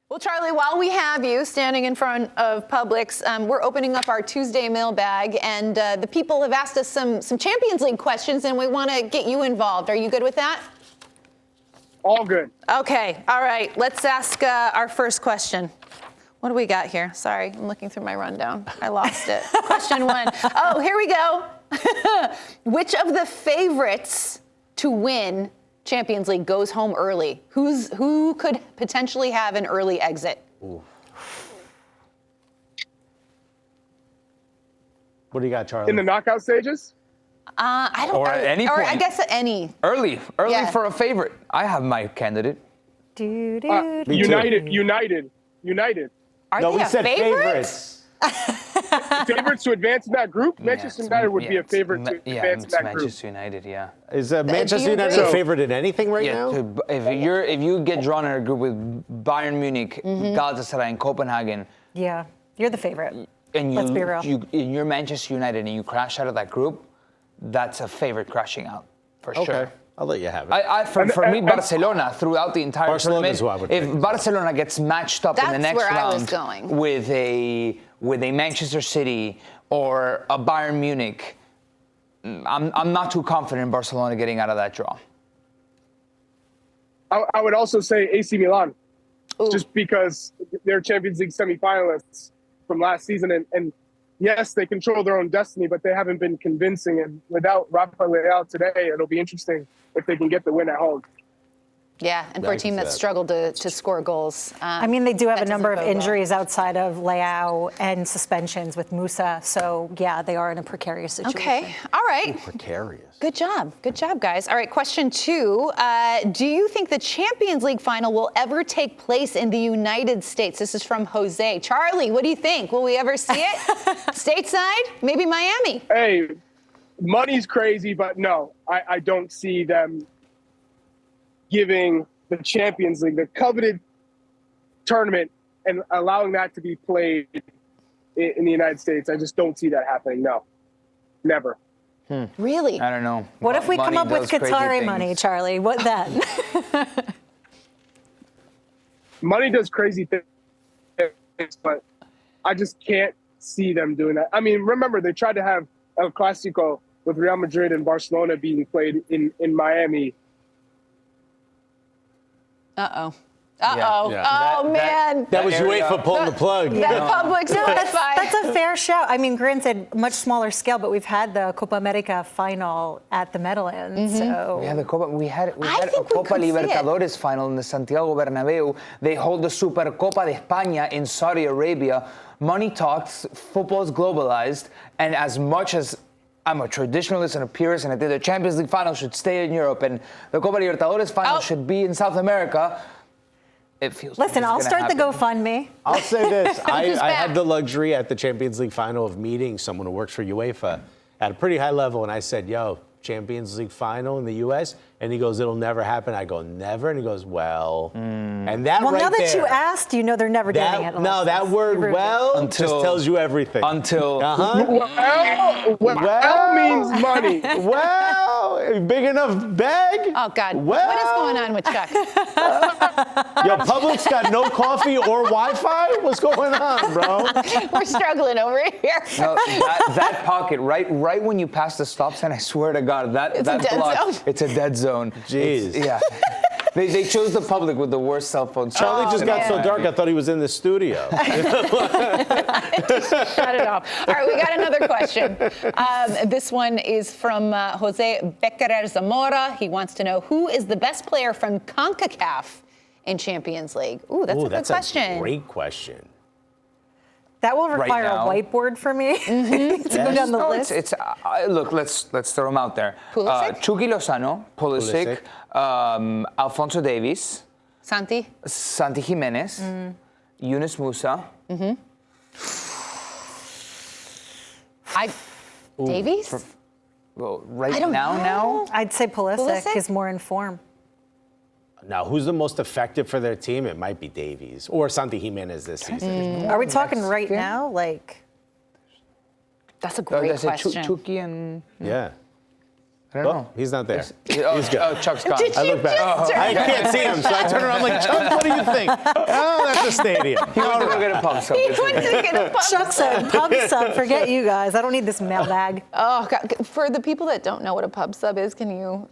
Well, Charlie, while we have you standing in front of Publix, we're opening up our Tuesday mailbag, and the people have asked us some Champions League questions, and we want to get you involved. Are you good with that? All good. Okay. All right. Let's ask our first question. What do we got here? Sorry, I'm looking through my rundown. I lost it. Question 1. Oh, here we go. Which of the favorites to win Champions League goes home early? Who could potentially have an early exit? Ooh. What do you got, Charlie? In the knockout stages? I don't. Or at any point. Or I guess at any. Early Yeah. for a favorite. I have my candidate. United. Are No, they we a said favorite? favorites. Favorites to advance in that group? Manchester United would be a favorite to advance in that group. Manchester United, yeah. Is Manchester you United agree? a favorite in anything right now? If you get drawn in a group with Bayern Munich, Galatasaray, and Copenhagen, Yeah, you're the favorite. and Let's be real. you're Manchester United and you crash out of that group, that's a favorite crashing out for Okay, sure. I'll let you have it. For me, Barcelona throughout the entire Barcelona tournament. is who I would If pick. Barcelona gets matched up in the That's next where I was round going. with a Manchester City or a Bayern Munich, I'm not too confident in Barcelona getting out of that draw. I would also say AC Milan, Ooh. just because they're Champions League semifinalists from last season. And yes, they control their own destiny, but they haven't been convincing. And without Rafael Leao today, it'll be interesting if they can get the win at home. Yeah, and for a team that struggled to score goals. I mean, they do have a that number of doesn't bode well. injuries outside of Leao and suspensions with Musa. So, yeah, they are in a precarious situation. Okay, all right. Precarious. Good job, guys. All right, question 2. Do you think the Champions League final will ever take place in the United States? This is from Jose. Charlie, what do you think? Will we ever see it? Stateside? Maybe Miami? Hey, money's crazy, but no, I don't see them giving the Champions League, the coveted tournament, and allowing that to be played in the United States. I just don't see that happening. No, never. Really? I don't know. What if we come Money up with does crazy Qatari things. money, Charlie? What then? Money does crazy things, but I just can't see them doing that. I mean, remember, they tried to have El Clasico with Real Madrid and Barcelona being played in Miami. Uh-oh. Yeah. Oh, man. That was area- UEFA pulling the plug. That Publix Wi-Fi. That's a fair shout. I mean, granted, much smaller scale, but we've had the Copa America final at the Meadowlands. So Yeah, the Copa. We had I a think we Copa could see it. Libertadores final in the Santiago Bernabeu. They hold the Supercopa de España in Saudi Arabia. Money talks. Football's globalized, and as much as I'm a traditionalist and a purist, and I think the Champions League final should stay in Europe, and the Copa Libertadores final should be in South America. It feels. listen, like I'll it's start the gonna happen. GoFundMe. I'll say this. I back? had the luxury at the Champions League final of meeting someone who works for UEFA at a pretty high level, and I said, yo, Champions League final in the U.S.? And he goes, it'll never happen. I go, never? And he goes, well. And that Well, right now that there, you asked, you know they're never doing it. that word, well, just Until- tells you everything. Until Well means money. Well, big enough bag? Oh, God. Well, What is going on with Chuck? Yo, Publix got no coffee or Wi-Fi? What's going on, bro? We're struggling over here. No, that pocket, right when you pass the stop sign, I swear to God, that It's a dead block, zone. it's a dead zone. Jeez. Yeah. They chose the public with the worst cell phones. Charlie just got so man. dark, I thought he was in the studio. Shut it off. All right, we got another question. This one is from Jose Becquerer Zamora. He wants to know, who is the best player from Concacaf in Champions League? Ooh, that's a good that's question. a great question. That will require a now. whiteboard for me to go down the No, list. look, let's throw them out there. Pulisic? Chucky Lozano, Pulisic, Alfonso Davies, Santi? Santi Jimenez, Yunus Musa. Davies? Well, I right don't now, know. I'd say Pulisic Pulisic? is more in form. Now, who's the most effective for their team? It might be Davies or Santi Jimenez this season. Are we talking right now? Like, That's a great I said question. Chucky and Yeah. I don't know. He's not there. He's good. Oh, Chuck's gone. Did I you look back. just turn I can't see him, so I turn around. I'm like, Chuck, what do you think? Oh, that's a stadium. He went to go get a pub sub. He went to get a pub Chuck said, pub sub, forget you guys. I don't need this mailbag. Oh, God. For the people that don't know what a pub sub is, can you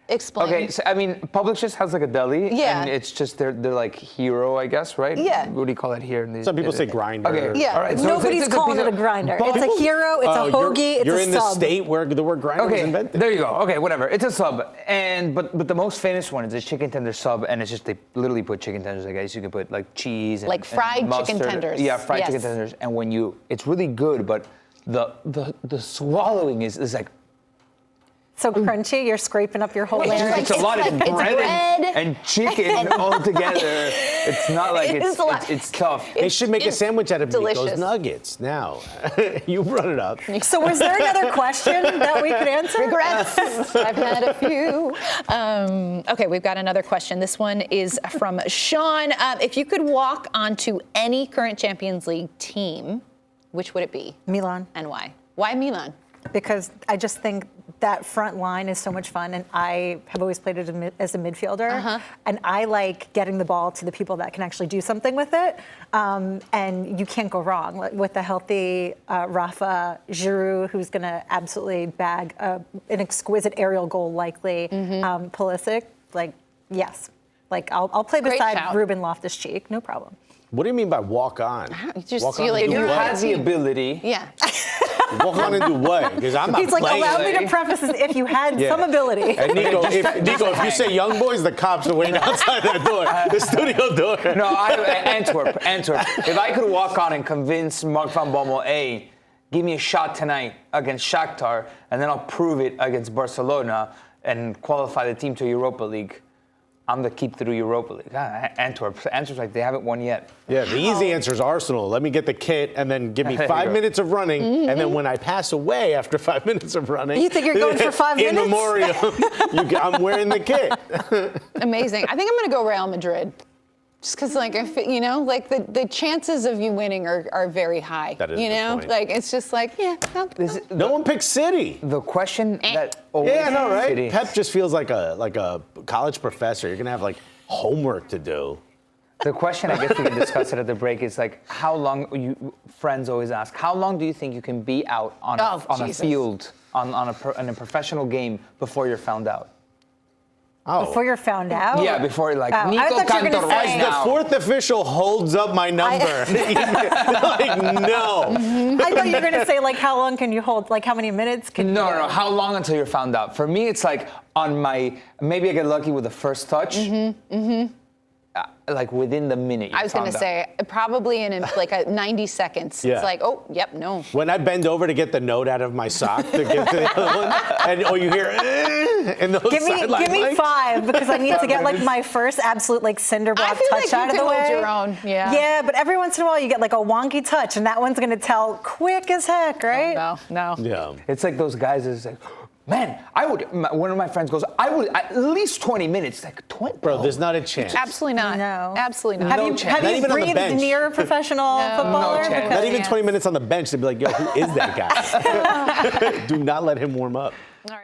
explain? Okay, so I mean, Publix just has like a deli. Yeah. And it's just they're like hero, I guess, right? Yeah. What do you call it here? Some people say grinder. Okay. Yeah. All right. So Nobody's it's calling piece it a of- grinder. But- It's a hero, it's a hoagie, it's You're a in the sub. state where the word grinder was Okay, invented. there you go. Okay, whatever. It's a sub, and but the most famous one is a chicken tender sub, and it's just they literally put chicken tenders. I guess you can put like cheese and Like fried and chicken mustard. tenders. Yeah, fried Yes. chicken tenders, and when it's really good, but the swallowing is like So crunchy, you're scraping up your whole Well, larynx. it's a lot of it's bread bread. and chicken all together. It's not like It is a lot. it's tough. They should make a It's sandwich out of delicious. those nuggets now. You brought it up. So was there another question that we could answer? Regrets. I've had a few. Okay, we've got another question. This one is from Sean. If you could walk onto any current Champions League team, which would it be Milan. and why? Why Milan? Because I just think that front line is so much fun, and I have always played it as a midfielder, and I like getting the ball to the people that can actually do something with it, and you can't go wrong with a healthy Rafa, Giroud, who's going to absolutely bag an exquisite aerial goal, likely, Pulisic, like, yes. Like, I'll play Great beside shout. Ruben Loftus-Cheek, no problem. What do you mean by walk on? You just Walk feel on like and do you're what? on Has a the team. ability. Yeah. Walk on and do what? Because I'm not He's like, playing. allow me to preface this if you had Yeah. some ability. And Nico, if you say young boys, the cops are waiting outside that door, the studio door. No, Antwerp. If I could walk on and convince Mark van Bommel, hey, give me a shot tonight against Shakhtar, and then I'll prove it against Barcelona and qualify the team to Europa League, I'm the keep through Europa League. Antwerp's like they haven't won yet. Yeah, the easy answer is Arsenal. Let me get the kit and then give me There you 5 go. minutes of running, and then when I pass away after 5 minutes of running, You think you're going for 5 in minutes? memoriam, I'm wearing the kit. Amazing. I think I'm going to go Real Madrid. Just because, like, if, you know, like the chances of you winning are very high. That is a you good know, point. like it's just like, yeah. No one picks City. The question that always Yeah, I know, right? City- Pep just feels like a college professor. You're gonna have like homework to do. The question, I guess we can discuss it at the break, is like how long, friends always ask, how long do you think you can be out on a Jesus. field, in a professional game before you're found out? Oh. Before you're found out? Yeah, before you're like, Oh, I Nico thought you were Cantor gonna right say- The now. fourth official holds up my number. Like, no. I thought you were going to say, like, how long can you hold? Like, how many minutes can you No, how long until you're found out? For me, it's like maybe I get lucky with the first touch. Like within the minute. I was going to say probably in like a 90 seconds. Yeah. It's like, oh, yep, no. When I bend over to get the note out of my sock to give to the other one, and you hear, and those Give sideline me lights. 5 because I need to get like my first absolute like cinder block feel touch like you out of could the hold way. your own, yeah. Yeah, but every once in a while you get like a wonky touch, and that one's gonna tell quick as heck, right? No. Yeah. It's like those guys that's like, man, one of my friends goes, I would at least 20 minutes. Like 20? Bro, there's not a chance. Absolutely not. No. Absolutely not. Have No you chance. have Not you even on the breathed bench. near a professional footballer? chance. Because- Not even 20 minutes on the bench, they'd be like, yo, who is that guy? Do not let him warm up.